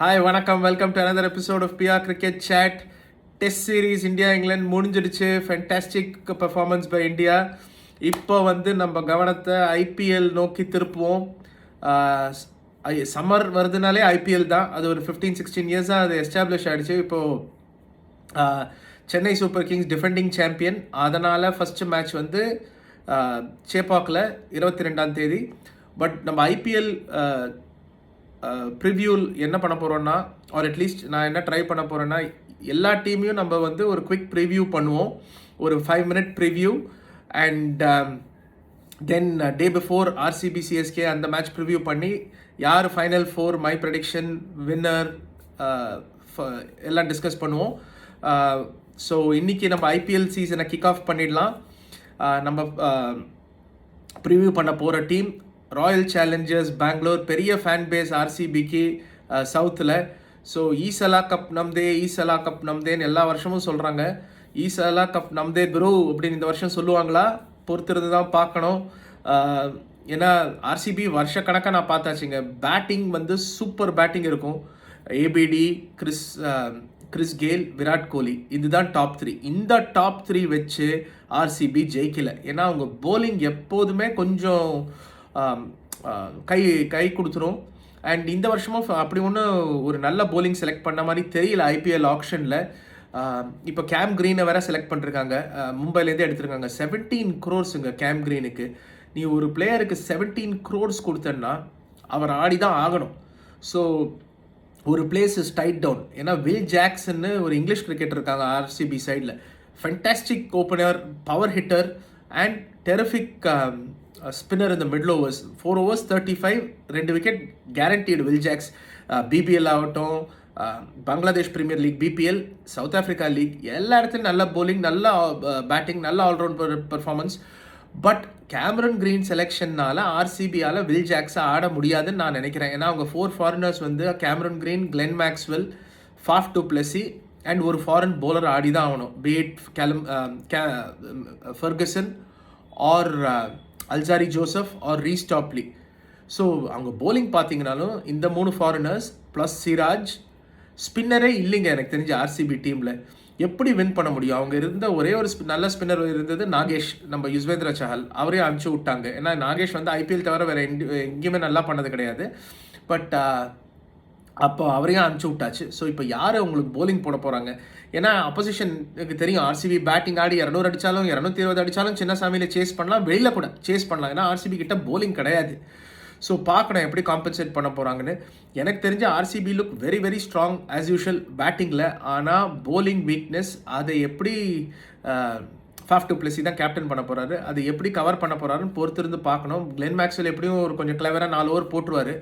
Hi வணக்கம், welcome to another episode of PR Cricket Chat. Test series India England முடிஞ்சிடுச்சு. Fantastic performance by India. இப்போ நம்ம கவனத்தை IPL நோக்கி திருப்புவோம். சம்மர் வருதுனாலே ஐபிஎல் தான். அது ஒரு 15-16 இயர்ஸாக அது எஸ்டாப்ளிஷ் ஆகிடுச்சு. இப்போது Chennai super Kings defending champion. அதனால் ஃபஸ்ட்டு மேட்ச் சேப்பாக்கில் 22ஆம் தேதி. பட் நம்ம ஐபிஎல் ப்ரிவ்யூல் என்ன பண்ண போகிறோன்னா, ஆர் அட்லீஸ்ட் நான் என்ன ட்ரை பண்ண போகிறேன்னா, எல்லா டீமையும் நம்ம ஒரு குவிக் ப்ரிவ்யூ பண்ணுவோம். ஒரு 5 minute preview. And then day before RCB CSK அந்த மேட்ச் ப்ரிவ்யூ பண்ணி யார் ஃபைனல் 4 மை ப்ரெடிக்ஷன் வின்னர் எல்லாம் டிஸ்கஸ் பண்ணுவோம். ஸோ இன்றைக்கி நம்ம ஐபிஎல் சீசனை கிக் ஆஃப் பண்ணிடலாம். நம்ம ப்ரிவ்யூ பண்ண போகிற டீம் ராயல் சேலஞ்சர்ஸ் பெங்களூர். பெரிய ஃபேன் பேஸ் ஆர்சிபிக்கு சவுத்தில். ஸோ ஈசலா கப் நம்தேன்னு எல்லா வருஷமும் சொல்கிறாங்க. ஈசலா கப் நம்தே ப்ரோ அப்படின்னு இந்த வருஷம் சொல்லுவாங்களா? பொறுத்திருந்து தான் பார்க்கணும். ஏன்னா ஆர்சிபி வருஷக்கணக்காக நான் பார்த்தாச்சுங்க. பேட்டிங் சூப்பர் பேட்டிங் இருக்கும். APD, Chris Gayle, Virat Kohli, இதுதான் டாப் 3. இந்த டாப் 3 வச்சு ஆர்சிபி ஜெயிக்கலை. ஏன்னா அவங்க போலிங் எப்போதுமே கொஞ்சம் கை கொடுத்துரும். அண்ட் இந்த வருஷமும் அப்படி ஒன்றும் ஒரு நல்ல போலிங் செலக்ட் பண்ண மாதிரி தெரியல ஐபிஎல் ஆக்ஷனில். இப்போ கேம் க்ரீனை வேற செலக்ட் பண்ணிருக்காங்க. மும்பைலேருந்தே எடுத்திருக்காங்க. 17 crores கேம் க்ரீனுக்கு. நீ ஒரு பிளேயருக்கு 17 crores கொடுத்தன்னா அவர் ஆடி தான் ஆகணும். ஸோ ஒரு பிளேஸ் இஸ் டைட் டவுன். ஏன்னா வில் ஜாக்சன்னு ஒரு இங்கிலீஷ் கிரிக்கெட்டர் இருக்காங்க ஆர்சிபி சைடில். Fantastic opener, power hitter and terrific spinner இந்த middle overs. 4 overs 35, 2 wicket guaranteed Will Jacks. BPL ஆகட்டும், Bangladesh Premier League, BPL, South Africa League, எல்லா இடத்துலையும் நல்ல போலிங், நல்ல பேட்டிங், நல்ல allround performance. But Cameron Green செலெக்ஷன்னால ஆர்சிபியால் வில் ஜாக்ஸை ஆட முடியாதுன்னு நான் நினைக்கிறேன். ஏன்னா அவங்க 4 foreigners Cameron green, Glenn Maxwell, Faf du Plessis and ஒரு ஃபாரின் bowler ஆடி தான் ஆகணும். Pete Ferguson or Alzarri Joseph or Reece Topley. So அவங்க போலிங் பார்த்தீங்கனாலும் இந்த 3 foreigners ப்ளஸ் சிராஜ், ஸ்பின்னரே இல்லைங்க எனக்கு தெரிஞ்ச ஆர்சிபி டீமில். எப்படி வின் பண்ண முடியும்? அவங்க இருந்த ஒரே ஒரு நல்ல ஸ்பின்னர் இருந்தது நாகேஷ், நம்ம யுஸ்வேந்திர சஹல். அவரையும் அனுப்பிச்சு விட்டாங்க. ஏன்னா நாகேஷ் ஐபிஎல் தவிர வேறு எங்கேயுமே நல்லா பண்ணது கிடையாது. பட் அப்போ அவரையும் அனுப்பிச்சு விட்டாச்சு. ஸோ இப்போ யார் உங்களுக்கு போலிங் போட போகிறாங்க? ஏன்னா அப்போசிஷனுக்கு தெரியும் ஆர்சிபி பேட்டிங் ஆடி 200 அடித்தாலும் 220 அடித்தாலும் சின்ன சாமியில் சேஸ் பண்ணலாம், வெளியில் கூட சேஸ் பண்ணலாம். ஏன்னா ஆர்சிபி கிட்ட போலிங் கிடையாது. ஸோ பார்க்கணும் எப்படி காம்பன்சேட் பண்ண போகிறாங்கன்னு. எனக்கு தெரிஞ்ச RCB look very very strong as usual பேட்டிங்கில். ஆனால் போலிங் வீக்னஸ் அதை எப்படி ஃபாஃப் டு பிளஸி தான் கேப்டன் பண்ண போகிறாரு, அதை எப்படி கவர் பண்ண போகிறாருன்னு பொறுத்திருந்து பார்க்கணும். கிளென் மேக்ஸ்வெல் எப்படியும் ஒரு கொஞ்சம் கிளவராக 4 over போட்டுருவார்.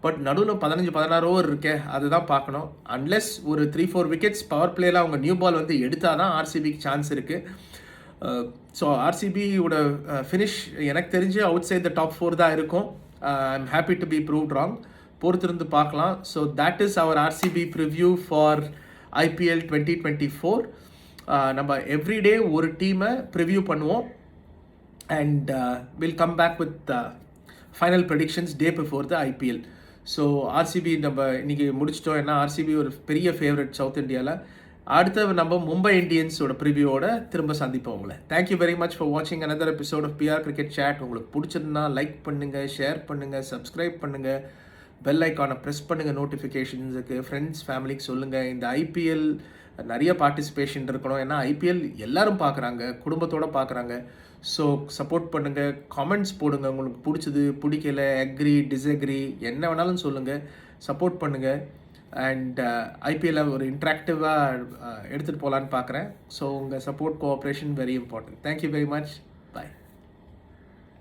பட் நடுவில் 15-16 over இருக்கே, அதுதான் பார்க்கணும். அன்லெஸ் ஒரு 3-4 wickets பவர் பிளேயில் அவங்க நியூ பால் எடுத்தால் தான் ஆர்சிபிக்கு சான்ஸ் இருக்குது. ஸோ ஆர்சிபியோட ஃபினிஷ் எனக்கு தெரிஞ்சு அவுட் சைட் த டாப் 4 தான் இருக்கும். I'm happy to be proved wrong. பொறுத்திருந்து பார்க்கலாம். So that is our RCB preview for IPL 2024. நம்ம எவ்ரிடே ஒரு டீமை ப்ரிவ்யூ பண்ணுவோம். And will come back with final predictions day before the IPL. So RCB நம்ம இன்றைக்கி முடிச்சிட்டோம். ஏன்னா ஆர்சிபி ஒரு பெரிய ஃபேவரட் சவுத் இந்தியாவில். அடுத்த நம்ம மும்பை இந்தியன்ஸோட ப்ரிவியூவோட திரும்ப சந்திப்போம் உங்களை. தேங்க்யூ வெரி மச் ஃபார் வாட்சிங் another episode of PR Cricket Chat. உங்களுக்கு பிடிச்சிருந்தா லைக் பண்ணுங்கள், ஷேர் பண்ணுங்கள், சப்ஸ்கிரைப் பண்ணுங்கள், பெல் ஐக்கானை ப்ரெஸ் பண்ணுங்கள் நோட்டிஃபிகேஷன்ஸுக்கு. ஃப்ரெண்ட்ஸ் ஃபேமிலிக்கு சொல்லுங்கள். இந்த ஐபிஎல் நிறைய பார்ட்டிசிபேஷன் இருக்கணும். ஏன்னா ஐபிஎல் எல்லோரும் பார்க்குறாங்க, குடும்பத்தோடு பார்க்குறாங்க. ஸோ சப்போர்ட் பண்ணுங்கள், காமெண்ட்ஸ் போடுங்க. உங்களுக்கு பிடிச்சது, பிடிக்கல, அக்ரி, டிஸ்அக்ரி என்ன வேணாலும் சொல்லுங்கள். சப்போர்ட் பண்ணுங்கள். அண்ட் ஐபிஎல்லை ஒரு இன்ட்ராக்டிவாக எடுத்துகிட்டு போகலான்னு பார்க்குறேன். ஸோ உங்கள் support cooperation very important. Thank you very much. பாய்.